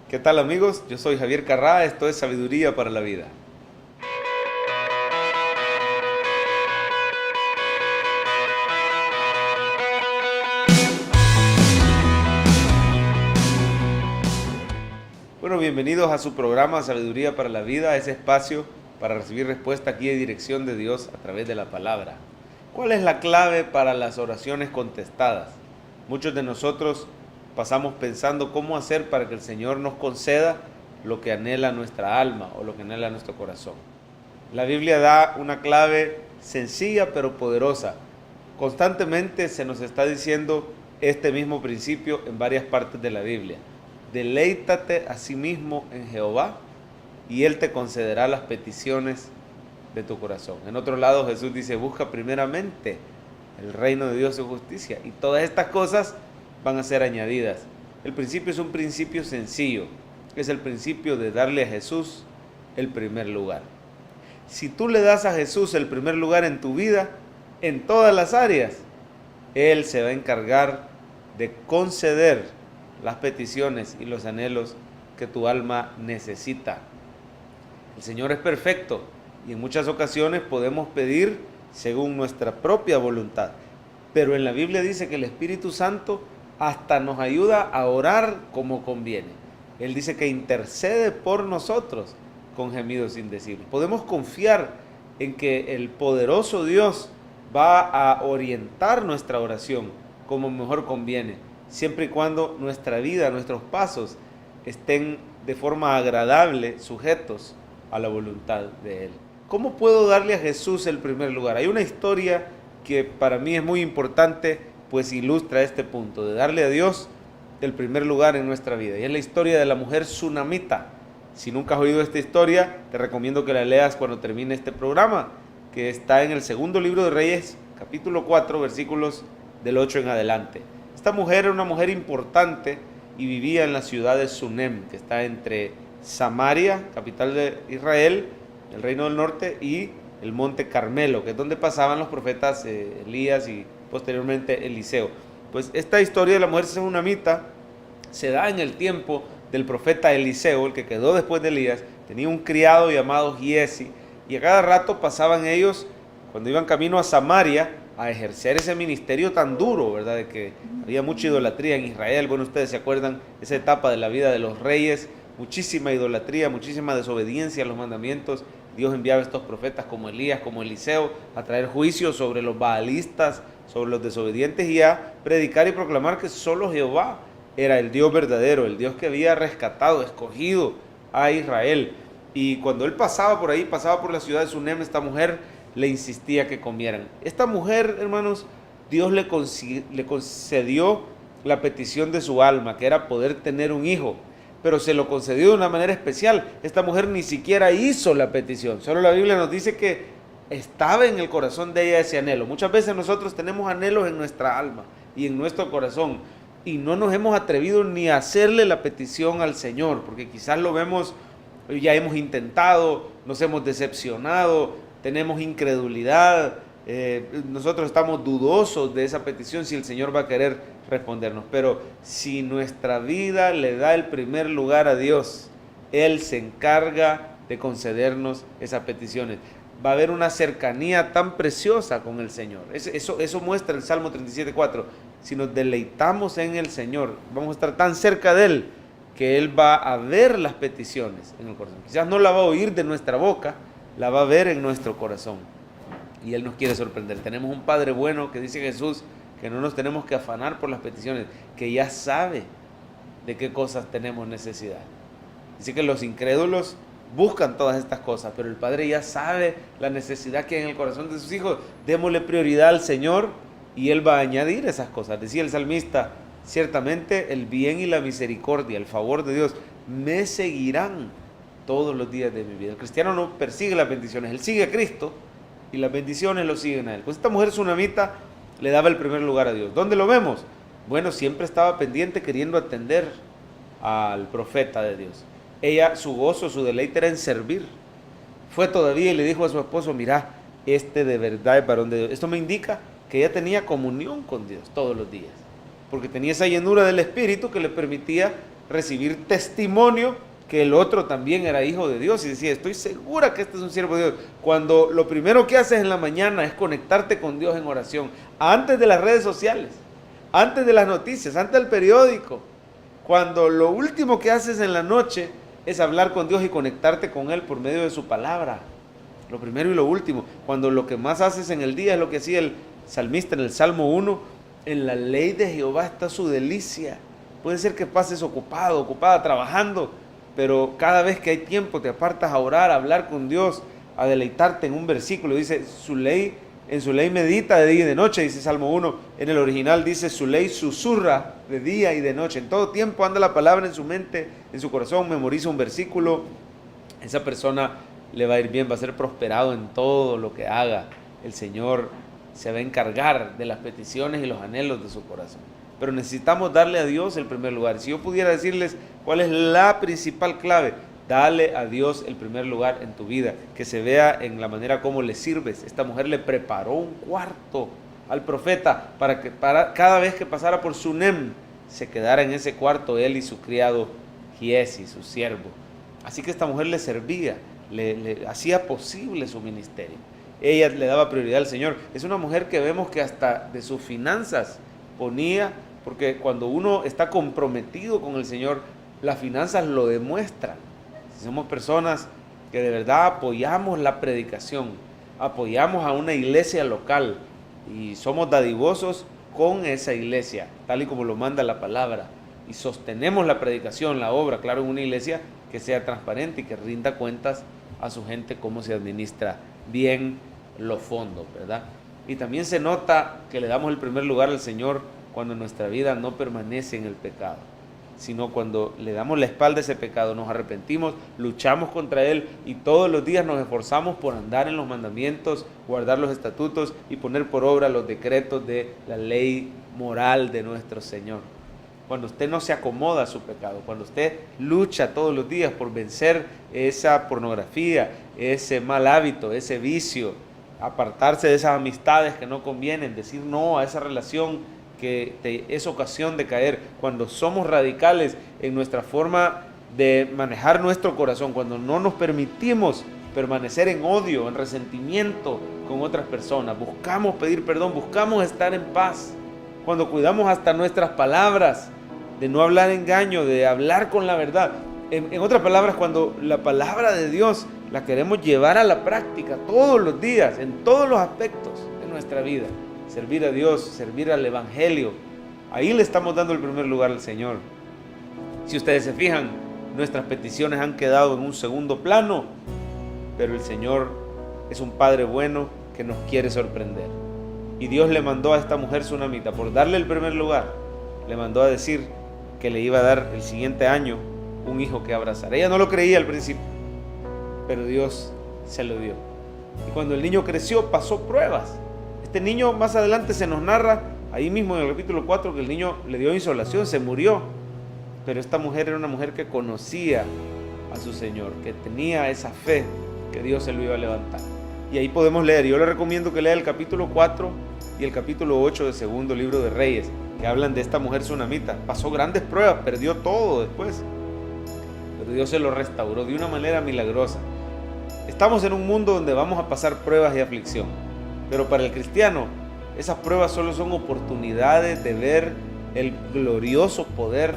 ¿Qué tal amigos? Yo soy Javier Carrá, esto es Sabiduría para la Vida. Bueno, bienvenidos a su programa Sabiduría para la Vida, ese espacio para recibir respuesta, guía y dirección de Dios a través de la palabra. ¿Cuál es la clave para las oraciones contestadas? Muchos de nosotros pasamos pensando cómo hacer para que el Señor nos conceda lo que anhela nuestra alma o lo que anhela nuestro corazón. La Biblia da una clave sencilla pero poderosa. Constantemente se nos está diciendo este mismo principio en varias partes de la Biblia. Deleítate a sí mismo en Jehová y Él te concederá las peticiones de tu corazón. En otro lado Jesús dice, busca primeramente el reino de Dios y su justicia y todas estas cosas van a ser añadidas. El principio es un principio sencillo, es el principio de darle a Jesús el primer lugar. Si tú le das a Jesús el primer lugar en tu vida, en todas las áreas, Él se va a encargar de conceder las peticiones y los anhelos que tu alma necesita. El Señor es perfecto y en muchas ocasiones podemos pedir según nuestra propia voluntad, pero en la Biblia dice que el Espíritu Santo hasta nos ayuda a orar como conviene. Él dice que intercede por nosotros con gemidos indecibles. Podemos confiar en que el poderoso Dios va a orientar nuestra oración como mejor conviene, siempre y cuando nuestra vida, nuestros pasos estén de forma agradable, sujetos a la voluntad de Él. ¿Cómo puedo darle a Jesús el primer lugar? Hay una historia que para mí es muy importante, pues ilustra este punto, de darle a Dios el primer lugar en nuestra vida. Y es la historia de la mujer tsunamita. Si nunca has oído esta historia, te recomiendo que la leas cuando termine este programa, que está en el segundo libro de Reyes, capítulo 4, versículos del 8 en adelante. Esta mujer era una mujer importante y vivía en la ciudad de Sunem, que está entre Samaria, capital de Israel, el reino del norte, y el monte Carmelo, que es donde pasaban los profetas Elías y posteriormente Eliseo. Pues esta historia de la mujer tsunamita se da en el tiempo del profeta Eliseo, el que quedó después de Elías. Tenía un criado llamado Giesi, y a cada rato pasaban ellos, cuando iban camino a Samaria, a ejercer ese ministerio tan duro, ¿verdad? De que había mucha idolatría en Israel. Bueno, ustedes se acuerdan esa etapa de la vida de los reyes, muchísima idolatría, muchísima desobediencia a los mandamientos. Dios enviaba a estos profetas como Elías, como Eliseo, a traer juicio sobre los baalistas, sobre los desobedientes, y a predicar y proclamar que solo Jehová era el Dios verdadero, el Dios que había rescatado, escogido a Israel. Y cuando él pasaba por ahí, pasaba por la ciudad de Sunem, esta mujer le insistía que comieran. Esta mujer, hermanos, Dios le concedió la petición de su alma, que era poder tener un hijo, pero se lo concedió de una manera especial. Esta mujer ni siquiera hizo la petición, solo la Biblia nos dice que estaba en el corazón de ella ese anhelo. Muchas veces nosotros tenemos anhelos en nuestra alma y en nuestro corazón, y no nos hemos atrevido ni a hacerle la petición al Señor, porque quizás lo vemos, ya hemos intentado, nos hemos decepcionado, tenemos incredulidad, nosotros estamos dudosos de esa petición, si el Señor va a querer respondernos. Pero si nuestra vida le da el primer lugar a Dios, Él se encarga de concedernos esas peticiones. Va a haber una cercanía tan preciosa con el Señor. Eso muestra el Salmo 37:4. Si nos deleitamos en el Señor, vamos a estar tan cerca de Él que Él va a ver las peticiones en el corazón. Quizás no la va a oír de nuestra boca, la va a ver en nuestro corazón. Y Él nos quiere sorprender. Tenemos un Padre bueno, que dice Jesús, que no nos tenemos que afanar por las peticiones, que ya sabe de qué cosas tenemos necesidad. Dice que los incrédulos buscan todas estas cosas, pero el Padre ya sabe la necesidad que hay en el corazón de sus hijos. Démosle prioridad al Señor y Él va a añadir esas cosas. Decía el salmista, ciertamente el bien y la misericordia, el favor de Dios, me seguirán todos los días de mi vida. El cristiano no persigue las bendiciones, él sigue a Cristo y las bendiciones lo siguen a él. Pues esta mujer tsunamita le daba el primer lugar a Dios. ¿Dónde lo vemos? Bueno, siempre estaba pendiente, queriendo atender al profeta de Dios. Ella, su gozo, su deleite era en servir. Fue todavía y le dijo a su esposo, mira, este de verdad es varón de Dios. Esto me indica que ella tenía comunión con Dios todos los días, porque tenía esa llenura del Espíritu que le permitía recibir testimonio que el otro también era hijo de Dios, y decía, estoy segura que este es un siervo de Dios. Cuando lo primero que haces en la mañana es conectarte con Dios en oración, antes de las redes sociales, antes de las noticias, antes del periódico, cuando lo último que haces en la noche es hablar con Dios y conectarte con Él por medio de su palabra, lo primero y lo último, cuando lo que más haces en el día es lo que hacía el salmista en el Salmo 1, en la ley de Jehová está su delicia. Puede ser que pases ocupado, ocupada, trabajando, pero cada vez que hay tiempo te apartas a orar, a hablar con Dios, a deleitarte en un versículo. Dice, en su ley medita de día y de noche, dice Salmo 1. En el original dice, su ley susurra de día y de noche. En todo tiempo anda la palabra en su mente, en su corazón, memoriza un versículo. Esa persona le va a ir bien, va a ser prosperado en todo lo que haga. El Señor se va a encargar de las peticiones y los anhelos de su corazón. Pero necesitamos darle a Dios el primer lugar. Si yo pudiera decirles cuál es la principal clave, dale a Dios el primer lugar en tu vida, que se vea en la manera como le sirves. Esta mujer le preparó un cuarto al profeta para que cada vez que pasara por Sunem se quedara en ese cuarto él y su criado Giesi, su siervo. Así que esta mujer le servía, le hacía posible su ministerio. Ella le daba prioridad al Señor. Es una mujer que vemos que hasta de sus finanzas ponía, porque cuando uno está comprometido con el Señor, las finanzas lo demuestran. Si somos personas que de verdad apoyamos la predicación, apoyamos a una iglesia local y somos dadivosos con esa iglesia, tal y como lo manda la palabra, y sostenemos la predicación, la obra, claro, en una iglesia que sea transparente y que rinda cuentas a su gente cómo se administra bien los fondos, ¿verdad? Y también se nota que le damos el primer lugar al Señor cuando nuestra vida no permanece en el pecado, sino cuando le damos la espalda a ese pecado, nos arrepentimos, luchamos contra él y todos los días nos esforzamos por andar en los mandamientos, guardar los estatutos y poner por obra los decretos de la ley moral de nuestro Señor. Cuando usted no se acomoda a su pecado, cuando usted lucha todos los días por vencer esa pornografía, ese mal hábito, ese vicio, apartarse de esas amistades que no convienen, decir no a esa relación que es ocasión de caer, cuando somos radicales en nuestra forma de manejar nuestro corazón, cuando no nos permitimos permanecer en odio, en resentimiento con otras personas, buscamos pedir perdón, buscamos estar en paz, cuando cuidamos hasta nuestras palabras, de no hablar engaño, de hablar con la verdad. En otras palabras, cuando la palabra de Dios la queremos llevar a la práctica todos los días, en todos los aspectos de nuestra vida, servir a Dios, servir al Evangelio, ahí le estamos dando el primer lugar al Señor. Si ustedes se fijan, nuestras peticiones han quedado en un segundo plano, pero el Señor es un Padre bueno que nos quiere sorprender. Y Dios le mandó a esta mujer sunamita, por darle el primer lugar, le mandó a decir que le iba a dar el siguiente año un hijo que abrazar. Ella no lo creía al principio, pero Dios se lo dio. Y cuando el niño creció, pasó pruebas. Este niño más adelante se nos narra, ahí mismo en el capítulo 4, que el niño le dio insolación, se murió. Pero esta mujer era una mujer que conocía a su Señor, que tenía esa fe que Dios se lo iba a levantar. Y ahí podemos leer. Yo le recomiendo que lea el capítulo 4 y el capítulo 8 del segundo libro de Reyes, que hablan de esta mujer sunamita. Pasó grandes pruebas, perdió todo después, pero Dios se lo restauró de una manera milagrosa. Estamos en un mundo donde vamos a pasar pruebas y aflicción, pero para el cristiano esas pruebas solo son oportunidades de ver el glorioso poder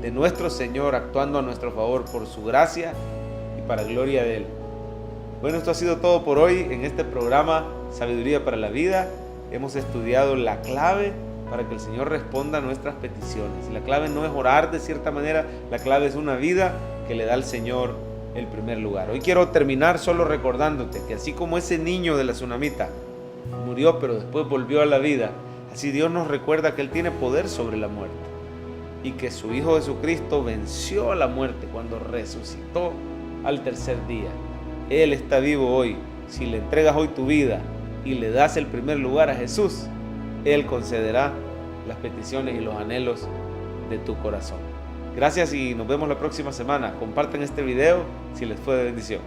de nuestro Señor actuando a nuestro favor por su gracia y para gloria de Él. Bueno, esto ha sido todo por hoy en este programa Sabiduría para la Vida. Hemos estudiado la clave para que el Señor responda a nuestras peticiones. La clave no es orar de cierta manera, la clave es una vida que le da al Señor el primer lugar. Hoy quiero terminar solo recordándote que así como ese niño de la tsunamita murió pero después volvió a la vida, así Dios nos recuerda que Él tiene poder sobre la muerte y que su Hijo Jesucristo venció a la muerte cuando resucitó al tercer día. Él está vivo hoy. Si le entregas hoy tu vida y le das el primer lugar a Jesús, Él concederá las peticiones y los anhelos de tu corazón. Gracias y nos vemos la próxima semana. Compartan este video si les fue de bendición.